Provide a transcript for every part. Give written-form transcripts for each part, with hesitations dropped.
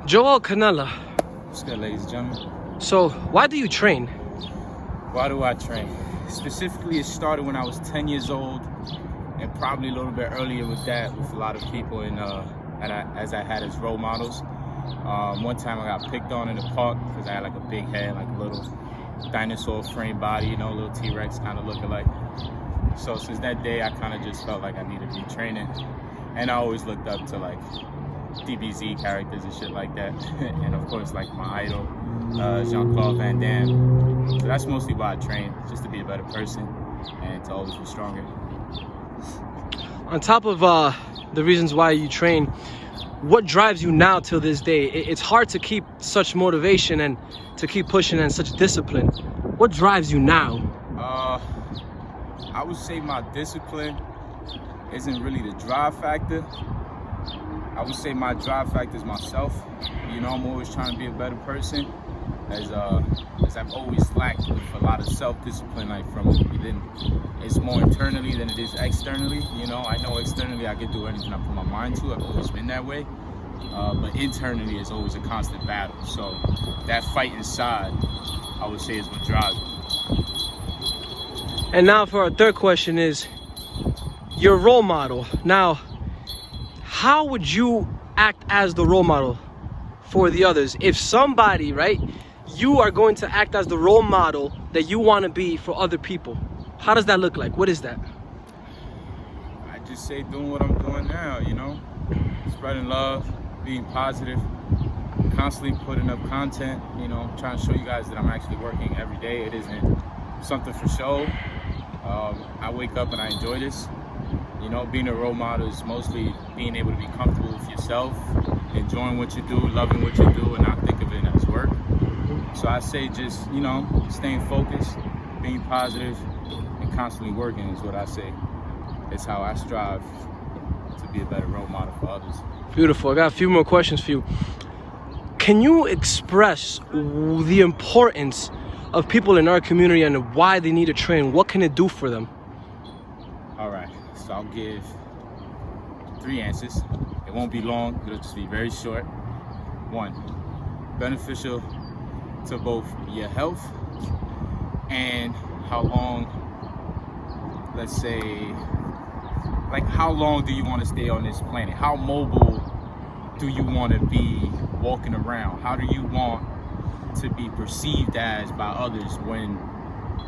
Joel Canela. What's good, ladies and gentlemen? So, why do you train? Why do I train? Specifically, it started when I was 10 years old, and probably a little bit earlier with that, with a lot of people as I had as role models. One time I got picked on in the park because I had like a big head, like a little dinosaur frame body, you know, a little T-Rex kind of looking like. So since that day, I kind of just felt like I needed to be training, and I always looked up to like DBZ characters and shit like that, and of course like my idol, Jean-Claude Van Damme. So that's mostly why I train, just to be a better person and to always be stronger. On top of the reasons why you train, what drives you now till this day? It's hard to keep such motivation and to keep pushing and such discipline. What drives you now? I would say my discipline isn't really the drive factor. I would say my drive factor is myself. You know, I'm always trying to be a better person, as I've always lacked with a lot of self-discipline, like from within. It's more internally than it is externally. You know, I know externally I can do anything I put my mind to. I've always been that way. But internally it's always a constant battle. So that fight inside, I would say, is what drives me. And now for our third question is your role model. Now, how would you act as the role model for the others? If somebody, right, you are going to act as the role model that you want to be for other people, how does that look like? What is that? I just say doing what I'm doing now, you know, spreading love, being positive, constantly putting up content, you know, trying to show you guys that I'm actually working every day. It isn't something for show. I wake up and I enjoy this. You know, being a role model is mostly being able to be comfortable with yourself, enjoying what you do, loving what you do, and not think of it as work. So I say just, you know, staying focused, being positive, and constantly working is what I say. It's how I strive to be a better role model for others. Beautiful. I got a few more questions for you. Can you express the importance of people in our community and why they need to train? What can it do for them? All right, so I'll give 3 answers. It won't be long, it'll just be very short. 1, beneficial to both your health and how long, let's say, like how long do you want to stay on this planet? How mobile do you want to be walking around? How do you want to be perceived as by others when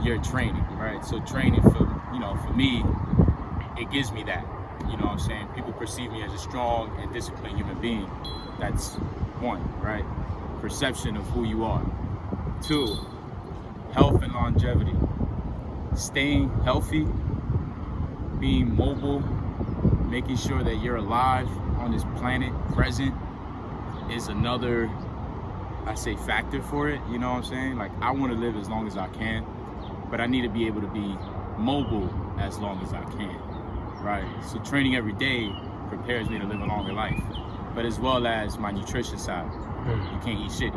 you're training, right? So training for me, it gives me that, you know what I'm saying? People perceive me as a strong and disciplined human being. That's 1, right? Perception of who you are. 2, health and longevity. Staying healthy, being mobile, making sure that you're alive on this planet, present, is another, I say, factor for it. You know what I'm saying? Like, I want to live as long as I can, but I need to be able to be mobile as long as I can, right? So training every day prepares me to live a longer life, but as well as my nutrition side. You can't eat shit.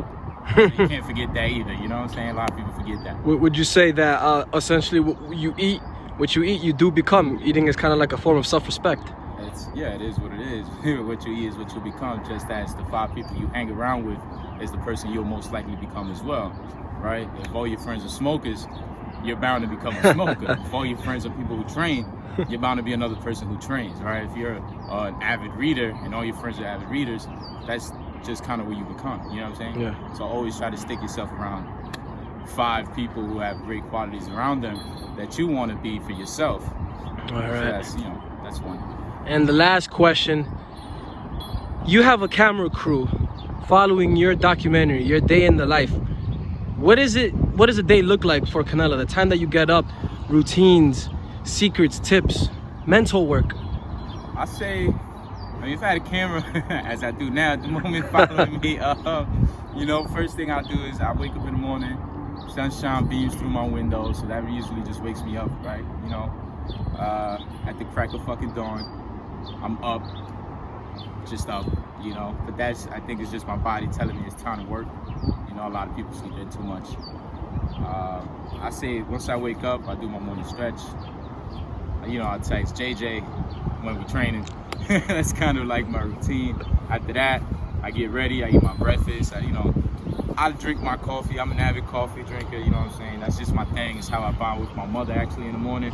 You can't forget that either, you know what I'm saying? A lot of people forget that. Would you say that essentially what you eat, you do become? Eating is kind of like a form of self-respect. Yeah, it is what it is. What you eat is what you become, just as the 5 people you hang around with is the person you'll most likely become as well, right? If all your friends are smokers, you're bound to become a smoker. If all your friends are people who train, you're bound to be another person who trains, right? If you're an avid reader and all your friends are avid readers, that's just kind of what you become, you know what I'm saying? Yeah. So always try to stick yourself around 5 people who have great qualities around them that you want to be for yourself. All right. So that's 1. And the last question, you have a camera crew following your documentary, your day in the life. What does a day look like for Canela? The time that you get up, routines, secrets, tips, mental work. I say, if I had a camera, as I do now at the moment, following me, you know, first thing I do is I wake up in the morning, sunshine beams through my window, so that usually just wakes me up, right? You know, at the crack of fucking dawn, I'm up, just up, you know, but I think it's just my body telling me it's time to work. You know, a lot of people sleep in too much. I say once I wake up, I do my morning stretch. You know, I text JJ when we're training. That's kind of like my routine. After that, I get ready, I eat my breakfast, I drink my coffee. I'm an avid coffee drinker, you know what I'm saying? That's just my thing. It's how I bond with my mother actually in the morning.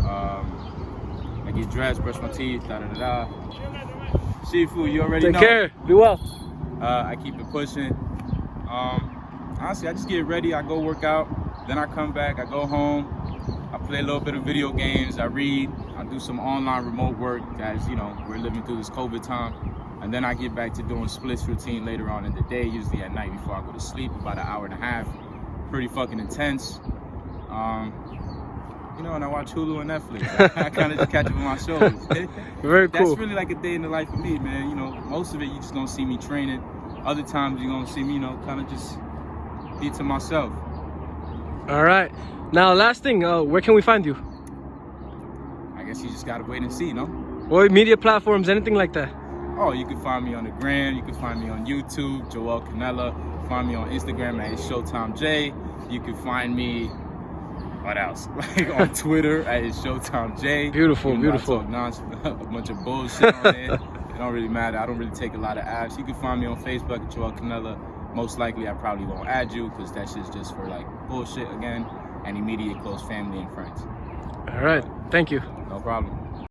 I get dressed, brush my teeth, da-da-da-da. Shifu, you already know. Take care. Be well. I keep it pushing. Honestly, I just get ready, I go work out, then I come back, I go home, I play a little bit of video games, I read, I do some online remote work as, we're living through this COVID time. And then I get back to doing splits routine later on in the day, usually at night before I go to sleep, about an hour and a half. Pretty fucking intense. And I watch Hulu and Netflix. I kind of just catch up on my shows. Very cool. That's really like a day in the life of me, man. Most of it you just gonna see me training. Other times you're gonna see me, kind of just be to myself. All right. Now, last thing, where can we find you? I guess you just gotta wait and see, no? Or media platforms, anything like that? Oh, you can find me on the gram. You can find me on YouTube, Joel Canela. Find me on Instagram at ShowtimeJ. You can find me, what else? Like on Twitter at ShowtimeJ. Beautiful, I beautiful. talk a bunch of bullshit on there. It don't really matter. I don't really take a lot of apps. You can find me on Facebook at Joel Canela. Most likely, I probably won't add you because that shit's just for like bullshit again and immediate close family and friends. All right. Thank you. No problem.